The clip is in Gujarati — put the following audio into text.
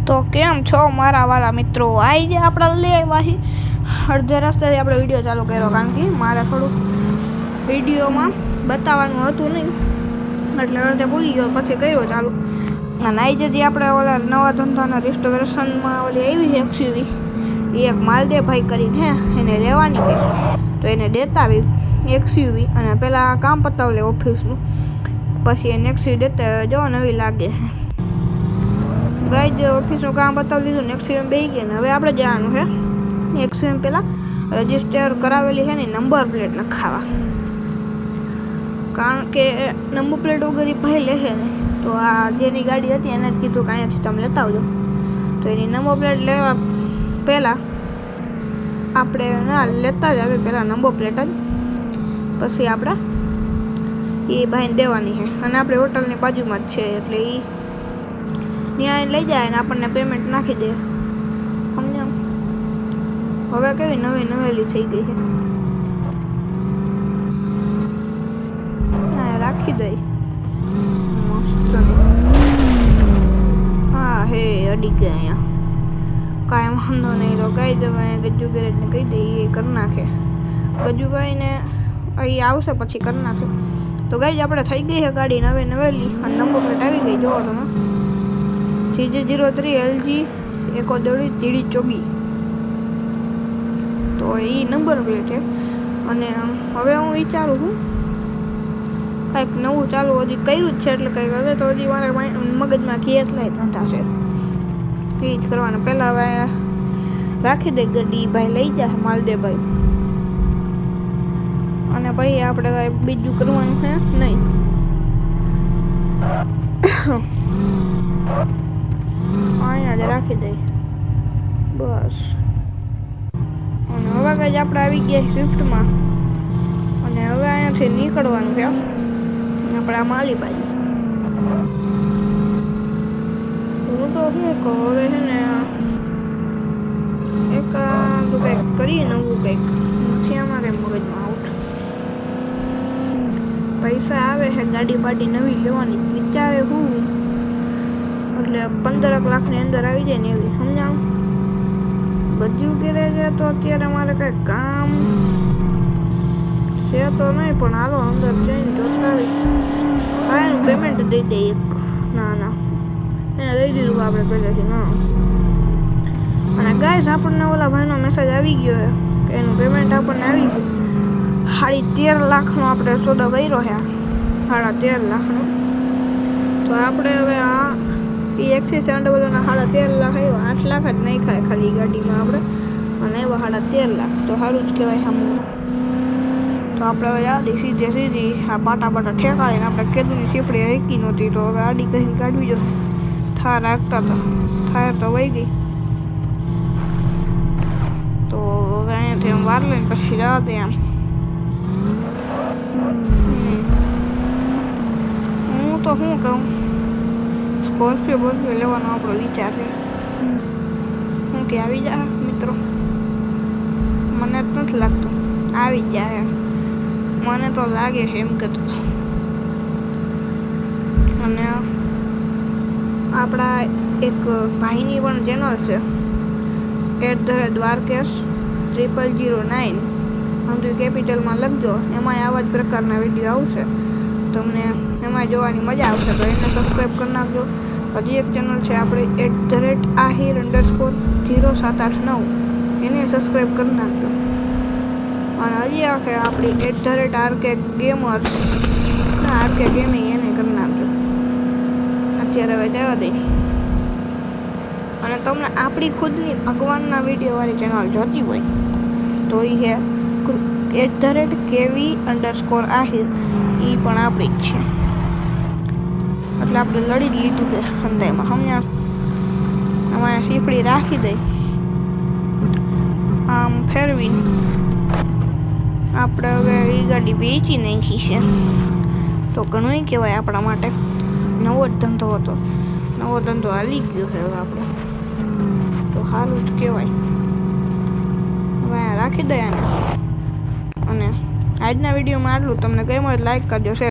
તો કેમ છો મારા વાલા મિત્રો? આજે આપણે લઈ આવ્યા છીએ અડધે રસ્તેથી આપણે વિડીયો ચાલુ કર્યો, કારણ કે મારે થોડુંક વિડીયોમાં બતાવવાનું હતું નહીં, એટલે અડધે ભૂલી ગયો, પછી કર્યો ચાલુ. અને આજે જે આપણે ઓલા નવા ધંધાના રિસ્ટોરેશનમાં ઓલી આવી છે એક્સયુવી, એ એક માલદેવભાઈ કરીને એને લેવાની છે, તો એને દેતા આવી એક્સયુવી, અને પહેલાં કામ પતાવી લે ઓફિસનું, પછી એને એક્સયુવી દેતા જો નવી લાગે છે. ગાય જે ઓફિસનું કામ બતાવી લીધું ને એક્સયુવી બેસી ગયા ને હવે આપણે જવાનું છે એક્સયુવી પહેલાં રજિસ્ટર કરાવેલી છે ને નંબર પ્લેટ લખાવા, કારણ કે નંબર પ્લેટ વગર ભાઈ લેશે ને તો આ જેની ગાડી હતી એને જ કીધું કે અહીંયાથી તમે લેતા આવજો, તો એની નંબર પ્લેટ લેવા પહેલાં આપણે ના લેતા જ આવે, પહેલાં નંબર પ્લેટ જ, પછી આપણે એ ભાઈને દેવાની છે. અને આપણે હોટલની બાજુમાં જ છે, એટલે એ ત્યાં લઈ જાય ને આપણને પેમેન્ટ નાખી દે. સમજો? હવે કેવી નવેલી થઈ ગઈ છે, હા રાખી દઈ મસ્ત. હા હે અડી ગયા અહીંયા, કાંઈ વાંધો નહીં. તો કહી દઉં ગજ્જુ ગેરેજને કહી દઈએ એ કરી નાખે, ગજ્જુભાઈને અહીં આવશે પછી કરી નાખે. તો ગાડી આપણે થઈ ગઈ છે ગાડી નવેલી, અને નંબર પ્લેટ આવી ગઈ, જોવો તમે CJ03 LG 1 તો એ નંબર પ્લેટ છે. અને હવે હું વિચારું છું કંઈક નવું ચાલુ હજી કર્યું જ છે, એટલે કંઈક હવે તો હજી મારા મગજમાં કેટલાય ધંધા છે એ જ કરવાના. પહેલાં હવે રાખી દે ગાડી, ભાઈ લઈ જાય માલદેવભાઈ, અને ભાઈ આપણે કાંઈ બીજું કરવાનું છે નહીં. અહીંયા જ રાખી દઈ બસ. અને હવે કંઈ આપણે આવી ગયા સ્વિફ્ટમાં, અને હવે અહીંયાથી નીકળવાનું છે આપણે આ માલી બાજુ. હું તો શું કહું, હવે છે ને એક કંઈક કરીએ નવું, કંઈક નથી અમારે મગજમાં આઉટ. પૈસા આવે છે ગાડી બાડી નવી લેવાની વિચારે હું, એટલે 15 લાખની અંદર આવી જાય ને એવી. સમજાવ? ગજ્જુ ગેરેજ તો અત્યારે મારે કંઈ કામ છે તો નહીં, પણ હાલો અંદર જઈને જોતા હા એનું પેમેન્ટ દઈ દઈએ એક. ના એને દઈ દીધું આપણે પહેલેથી. ના અને ગાઈસ આપણને ઓલા ભાઈનો મેસેજ આવી ગયો છે કે એનું પેમેન્ટ આપણને આવી ગયું. 13.5 લાખનો આપણે સોદો કર્યો છે, 13.5 લાખનો. તો આપણે હવે આ XC70 ના 13.5 લાખ આવ્યા, 8 લાખ જ નહીં ખાય ખાલી ગાડીમાં આપણે, અને એવા 13.5 લાખ તો સારું જ કહેવાય સામું. તો આપણે હવે આડી સીધી આ પાટા ઠેકાડીને આપણે કેદુની સીપડી હેકી નહોતી, તો હવે આડી કરીને કાઢવી જો. થાર રાખતા હતા, થાર તો વહી ગઈ, તો હવે અહીંયાથી એમ વાર લઈને પછી જવા દે. આમ હું તો શું કહું, સ્કોર્પિયો લેવાનો આપણો વિચાર છે. હું કે આવી જાય મિત્રો? મને જ નથી લાગતું આવી જાય, મને તો લાગે છે એમ કે. અને આપણા એક ભાઈની પણ ચેનલ છે @દ્વારકેશ 0009, સમજો કેપિટલમાં લખજો, એમાં આવા જ પ્રકારના વિડીયો આવશે, તમને એમાં જોવાની મજા આવશે. તો એને સબસ્ક્રાઈબ કરી નાખજો. હજી એક ચેનલ છે આપણે @ahir_078 એને સબસ્ક્રાઈબ કરી નાખજો. અને હજી આખે આપણી @RK Gamers RK Gaming એને કરી નાખજો. અત્યારે હવે જવા દઈ. અને તમને આપણી ખુદની ભગવાનના વિડીયોવાળી ચેનલ જોતી હોય તો એ છે @KV_ahir, એ પણ આપણી જ છે. એટલે આપણે લડી જ લીધું છે સંધાઈમાં. સમજ્યા? આમાં સીપડી રાખી દઈ, આમ ફેરવી આપણે હવે એ ગાડી વેચી નાખી છે, તો ઘણું કહેવાય આપણા માટે. નવો જ ધંધો હતો, નવો ધંધો હાલી ગયો છે હવે આપણો, તો સારું જ કહેવાય. હવે રાખી દઈએ. અને આજના વિડીયોમાં આટલું. તમને ગમ્યું હોય લાઈક કરજો, શેર